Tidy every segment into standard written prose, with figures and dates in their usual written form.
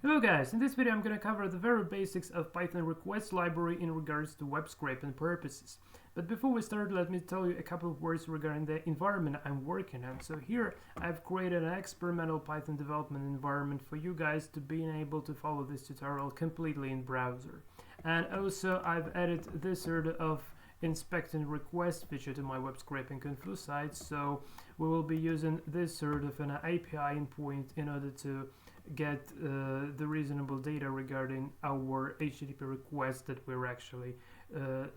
Hello guys, in this video I'm going to cover the very basics of Python request library in regards to web scraping purposes. But before we start, let me tell you a couple of words regarding the environment I'm working on. So here I've created an experimental Python development environment for you guys to be able to follow this tutorial completely in browser. And also I've added this sort of inspecting request feature to my web scraping Confu site, so we will be using this sort of an API endpoint in order to get the reasonable data regarding our HTTP requests that we're actually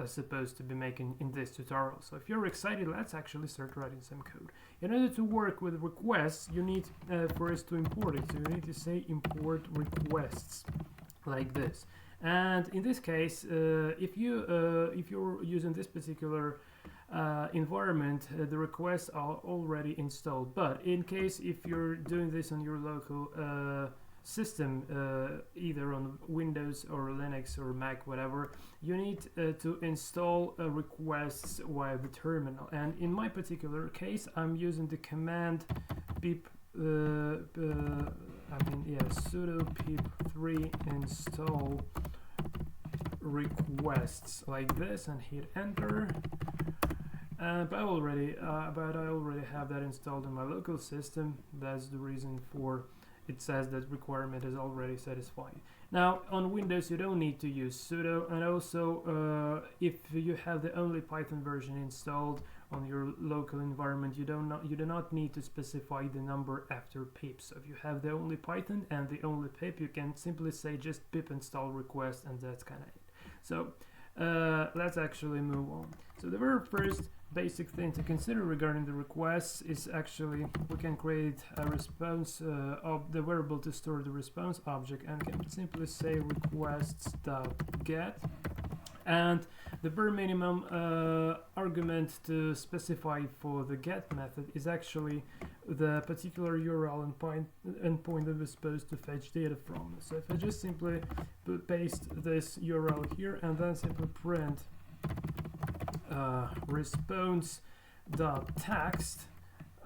supposed to be making in this tutorial. So if you're excited, let's actually start writing some code. In order to work with requests, you need first to import it. So you need to say import requests like this. And in this case, if you're using this particular environment, the requests are already installed. But in case if you're doing this on your local system, either on Windows or Linux or Mac, whatever, you need to install requests via the terminal. And in my particular case, I'm using the command pip sudo pip3 install requests like this and hit enter. But I already have that installed on my local system. That's the reason for it says that requirement is already satisfied. Now on Windows you don't need to use sudo, and also if you have the only Python version installed on your local environment, you do not need to specify the number after pip. So if you have the only Python and the only pip, you can simply say just pip install request, and that's kind of it. So let's actually move on. So the very first basic thing to consider regarding the requests is actually we can create a response of the variable to store the response object, and can simply say requests.get. And the bare minimum argument to specify for the get method is actually the particular URL endpoint that we're supposed to fetch data from. So if I just simply paste this URL here and then simply print response.text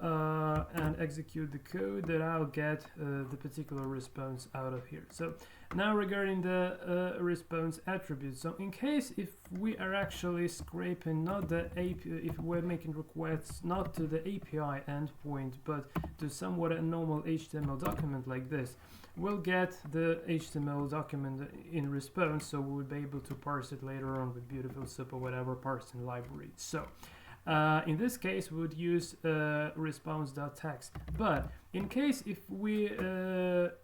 and execute the code, that I'll get the particular response out of here. So now regarding the response attributes, so in case if we are actually scraping not the API, if we're making requests not to the API endpoint but to somewhat a normal HTML document like this, we'll get the HTML document in response, so we would be able to parse it later on with beautiful soup or whatever parsing library. So in this case we would use response.text. But in case if we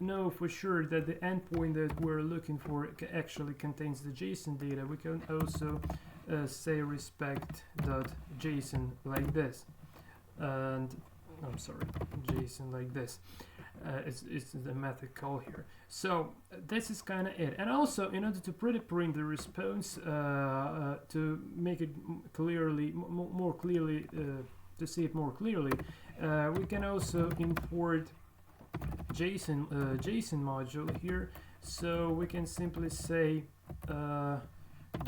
know for sure that the endpoint that we're looking for actually contains the JSON data, we can also say respect.json like this, and I'm sorry, JSON like this. It's the method call here. So this is kind of it. And also, in order to print the response to make it clearly, more clearly, to see it more clearly, we can also import JSON module here. So we can simply say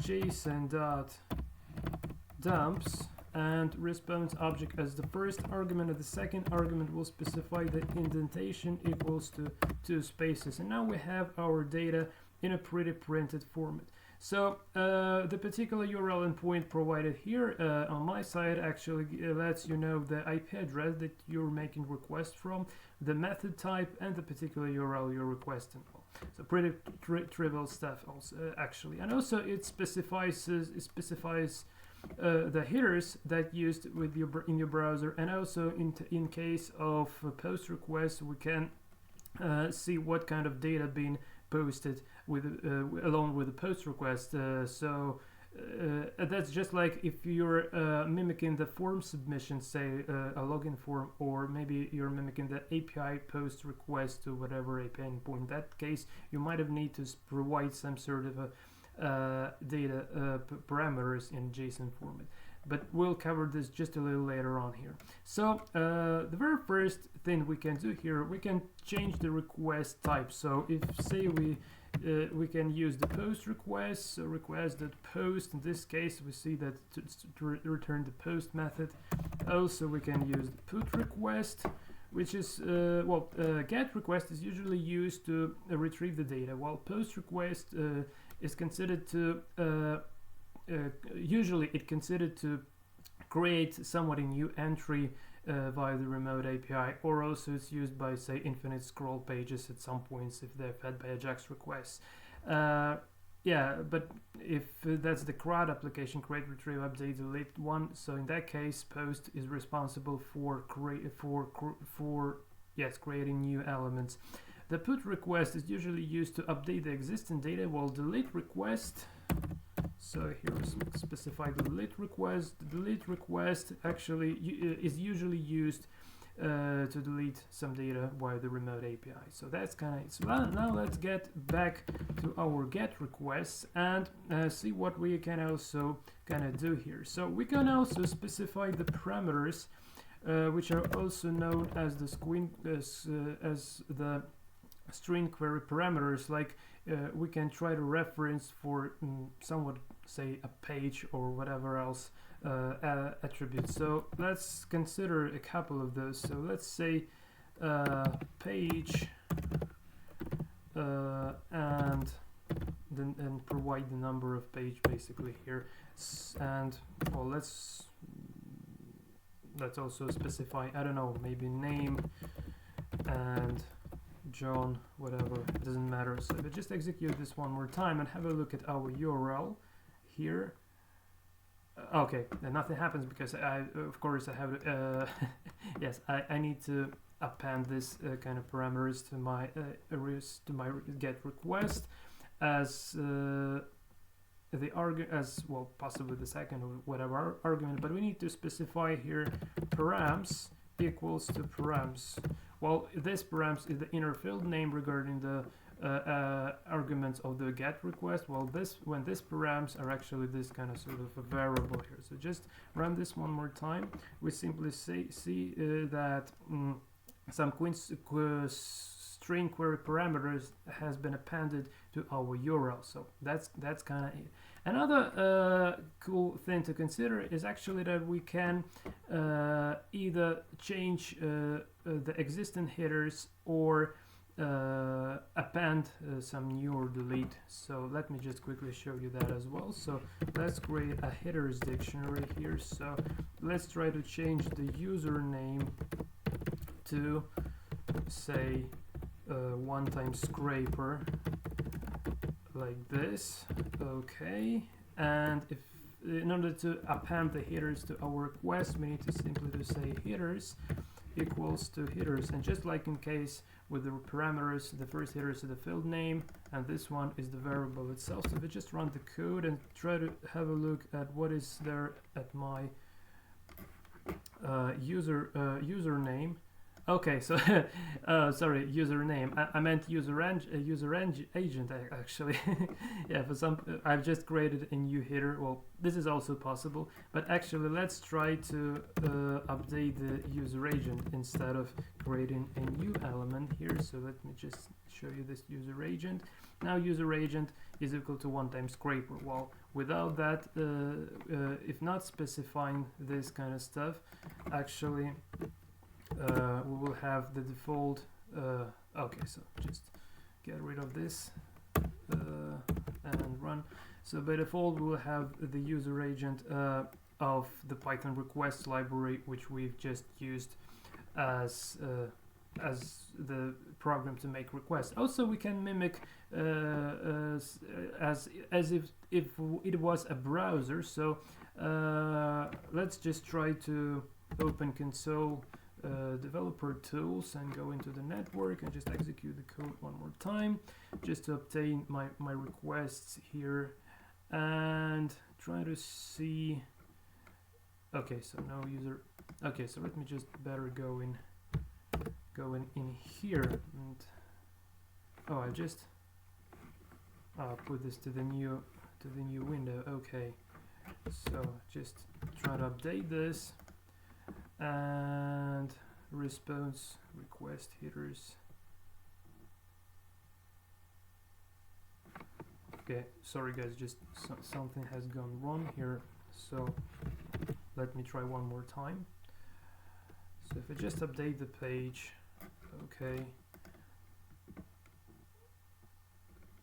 JSON.dumps and response object as the first argument, and the second argument will specify the indentation equals to 2 spaces. And now we have our data in a pretty printed format. So the particular URL endpoint provided here on my side actually lets you know the IP address that you're making request from, the method type, and the particular URL you're requesting from. So pretty trivial stuff also actually. And also it specifies the headers that used with in your browser, and also in case of post requests we can see what kind of data being posted with along with the post request. So that's just like if you're mimicking the form submission, say a login form, or maybe you're mimicking the API post request to whatever API endpoint. In that case you might have need to provide some sort of a data parameters in JSON format, but we'll cover this just a little later on here. So the very first thing we can do here, we can change the request type. So if say we can use the post request, so request.post. In this case we see that to return the post method. Also we can use the put request, which is get request is usually used to retrieve the data, while post request is considered to usually it considered to create somewhat a new entry via the remote API, or also it's used by, say, infinite scroll pages at some points if they're fed by AJAX requests. Yeah, but if that's the CRUD application, create, retrieve, update, delete one, so in that case, post is responsible for creating new elements. The put request is usually used to update the existing data, while delete request, so here we specify the delete request. The delete request actually is usually used to delete some data via the remote API. So that's kind of it. So now let's get back to our get requests and see what we can also kind of do here. So we can also specify the parameters, which are also known as the string query parameters. Like we can try to reference for somewhat, say, a page or whatever else attributes. So let's consider a couple of those. So let's say page and then provide the number of page basically here, and well, let's also specify, I don't know, maybe name and John, whatever, it doesn't matter. So we just execute this one more time and have a look at our URL here. Okay, and nothing happens because of course I have yes, I need to append this kind of parameters to my get request as possibly the second or whatever argument, but we need to specify here params equals to params. Well, this params is the inner field name regarding the arguments of the get request. Well, when this params are actually this kind of sort of a variable here. So just run this one more time. We simply see that some string query parameters has been appended to our URL. So that's kind of it. Another cool thing to consider is actually that we can either change the existing headers or append some new or delete. So let me just quickly show you that as well. So let's create a headers dictionary here. So let's try to change the username to, say, one-time scraper, like this. Okay, and if in order to append the headers to our request, we need to simply to say headers equals to headers, and just like in case with the parameters, the first header is the field name and this one is the variable itself. So if we just run the code and try to have a look at what is there at my username. Okay, so sorry, username. I meant user agent actually. Yeah, for some I've just created a new header. Well, this is also possible, but actually let's try to update the user agent instead of creating a new element here. So let me just show you this user agent. Now user agent is equal to one-time scraper. Well, without that, if not specifying this kind of stuff, actually we will have the default. Okay, so just get rid of this and run. So by default we will have the user agent of the Python request library, which we've just used as the program to make requests. Also, we can mimic as if it was a browser. So let's just try to open console developer tools and go into the network and just execute the code one more time just to obtain my requests here and try to see. Okay, so no user. Okay, so let me just better go in here and I just put this to the new window. Okay, so just try to update this and response request headers. Okay, sorry guys, just something has gone wrong here, so let me try one more time. So So if I just update the page, okay.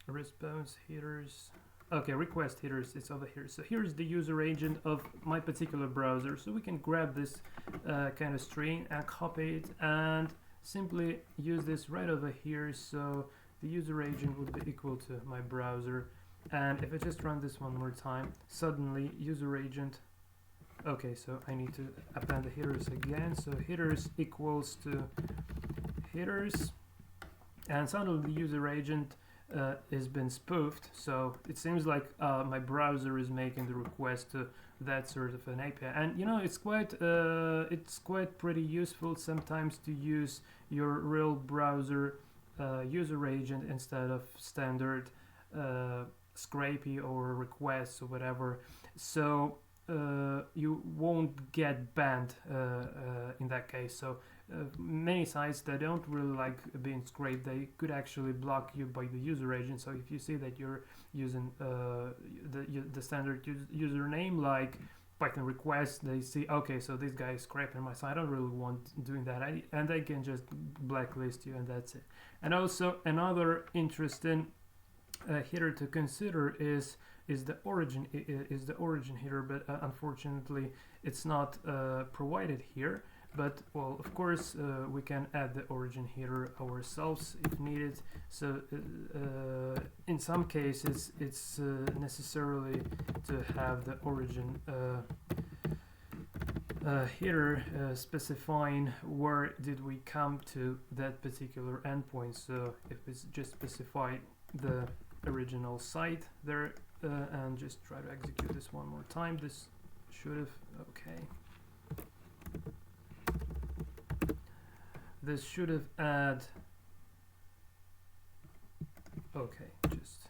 Response headers. Okay, request headers, it's over here. So here's the user agent of my particular browser. So we can grab this kind of string and copy it and simply use this right over here. So the user agent would be equal to my browser. And if I just run this one more time, suddenly user agent. Okay, so I need to append the headers again. So headers equals to headers. And suddenly the user agent has been spoofed, so it seems like my browser is making the request to that sort of an API. And you know, it's quite pretty useful sometimes to use your real browser user agent instead of standard scrapey or requests or whatever. So you won't get banned in that case. So many sites that don't really like being scraped, they could actually block you by the user agent. So if you see that you're using the standard username like Python request, they see, okay, so this guy is scraping my site, I don't really want doing that, and they can just blacklist you, and that's it. And also another interesting header to consider is the origin header, but unfortunately it's not provided here. But well, of course, we can add the origin header ourselves if needed. So in some cases, it's necessarily to have the origin header specifying where did we come to that particular endpoint. So if it's just specify the original site there, and just try to execute this one more time. This should have, okay. This should have add, okay, just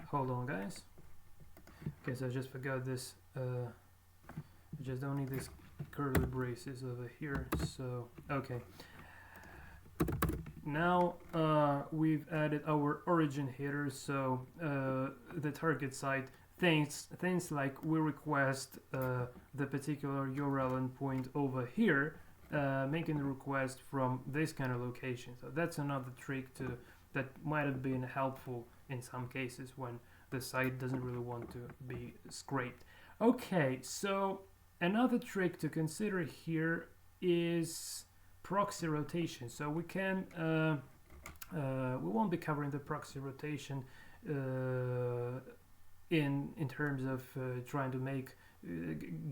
hold on guys. Okay, so I just forgot this, I just don't need this curly braces over here, so, okay. Now we've added our origin header, so the target site things like we request the particular URL endpoint over here, making the request from this kind of location. So that's another trick that might have been helpful in some cases when the site doesn't really want to be scraped. Okay, so another trick to consider here is proxy rotation. So we can we won't be covering the proxy rotation in terms of trying to make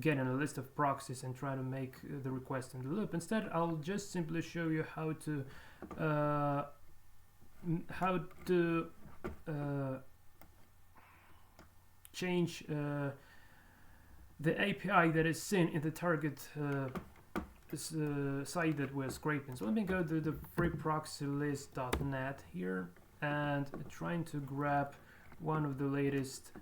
getting a list of proxies and try to make the request in the loop. Instead, I'll just simply show you how to change the API that is seen in the target site that we're scraping. So let me go to the freeproxylist.net here and trying to grab one of the latest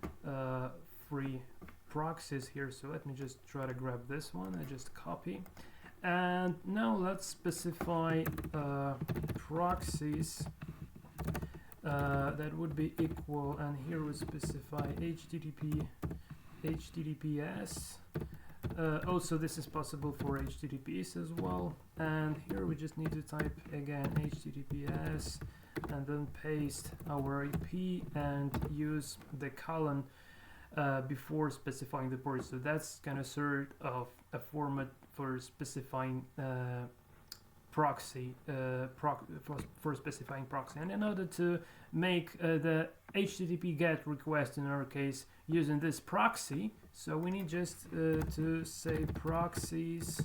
free proxies here. So let me just try to grab this one. I just copy, and now let's specify proxies that would be equal, and here we specify HTTPS. Also this is possible for HTTPS as well, and here we just need to type again HTTPS and then paste our IP and use the colon before specifying the port. So that's kind of sort of a format for specifying proxy for specifying proxy. And in order to make the HTTP GET request in our case using this proxy, so we need just to say proxies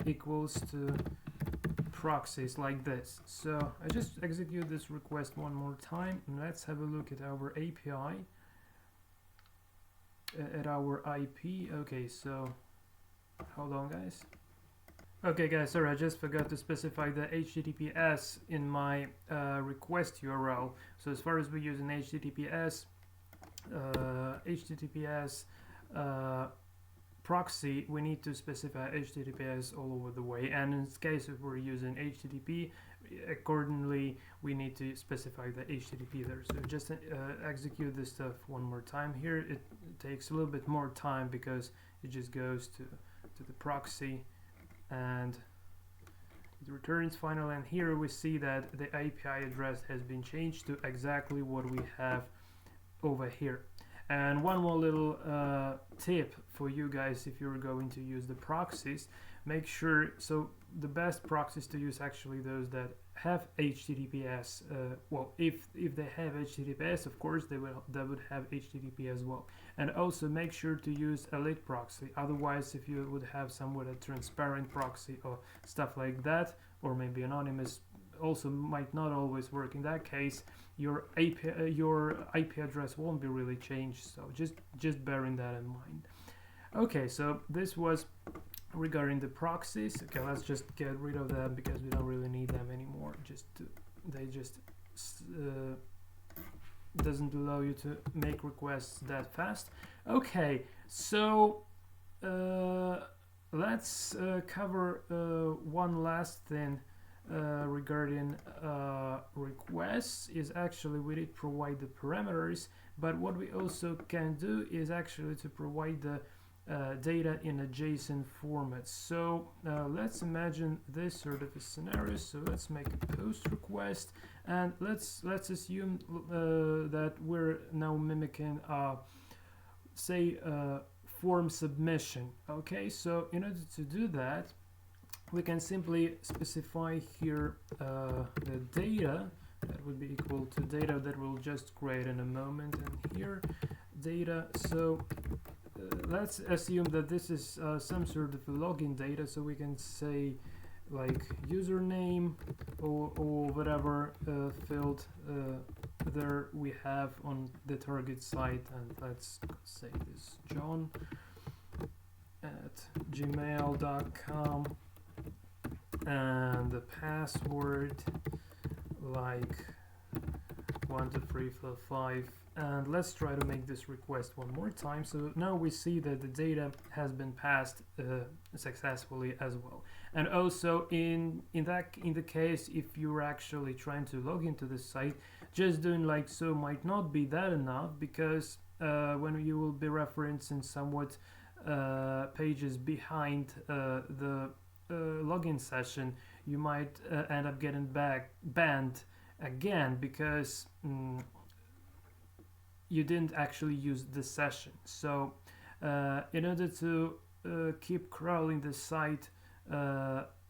equals to proxies like this. So I just execute this request one more time, and let's have a look at our API, at our IP. Okay, so hold on guys. Okay guys, sorry, I just forgot to specify the HTTPS in my request URL. So as far as we use an HTTPS proxy, we need to specify HTTPS all over the way. And in this case, if we're using HTTP, accordingly we need to specify the HTTP there. So just execute this stuff one more time. Here it takes a little bit more time because it just goes to the proxy and it returns finally, and here we see that the API address has been changed to exactly what we have over here. And one more little tip for you guys, if you're going to use the proxies, make sure, so the best proxies to use actually those that have HTTPS. Well, if they have HTTPS, of course they would have HTTP as well. And also make sure to use a lit proxy. Otherwise, if you would have somewhat a transparent proxy or stuff like that, or maybe anonymous, also might not always work. In that case, your IP address won't be really changed. So just bearing that in mind. Okay, so this was regarding the proxies. Okay, let's just get rid of them because we don't really need them anymore. They just doesn't allow you to make requests that fast. Okay, so let's cover one last thing regarding requests. Is actually we did provide the parameters, but what we also can do is actually to provide the data in a JSON format. So let's imagine this sort of a scenario. So let's make a post request, and let's assume that we're now mimicking say form submission. Okay, so in order to do that, we can simply specify here the data that would be equal to data that we'll just create in a moment, and here data. So let's assume that this is some sort of a login data, so we can say like username or whatever field there we have on the target site, and let's say this John at gmail.com, and the password like 12345. And let's try to make this request one more time. So now we see that the data has been passed successfully as well. And also in the case if you're actually trying to log into the site, just doing like so might not be that enough, because when you will be referencing somewhat pages behind the login session, you might end up getting banned again because you didn't actually use the session. So in order to keep crawling the site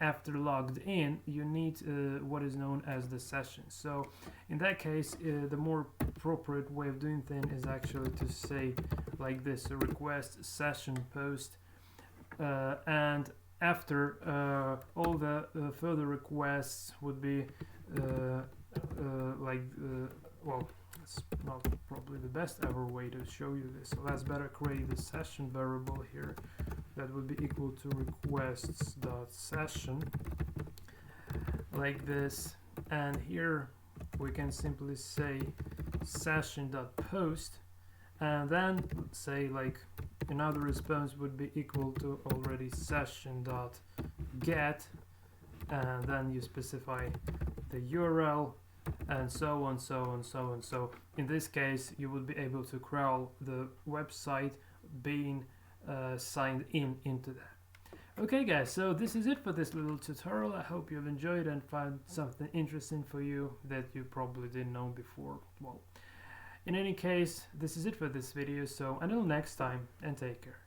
after logged in, you need what is known as the session. So in that case, the more appropriate way of doing things is actually to say like this: a request session post, and after all the further requests would be well, it's not probably the best ever way to show you this, so let's better create the session variable here that would be equal to requests.session like this, and here we can simply say session.post, and then say like another response would be equal to already session.get, and then you specify the URL, and so on, so on, so on. So in this case, you would be able to crawl the website being signed into that. Okay guys, so this is it for this little tutorial. I hope you've enjoyed and found something interesting for you that you probably didn't know before. Well, in any case, this is it for this video, so until next time, and take care.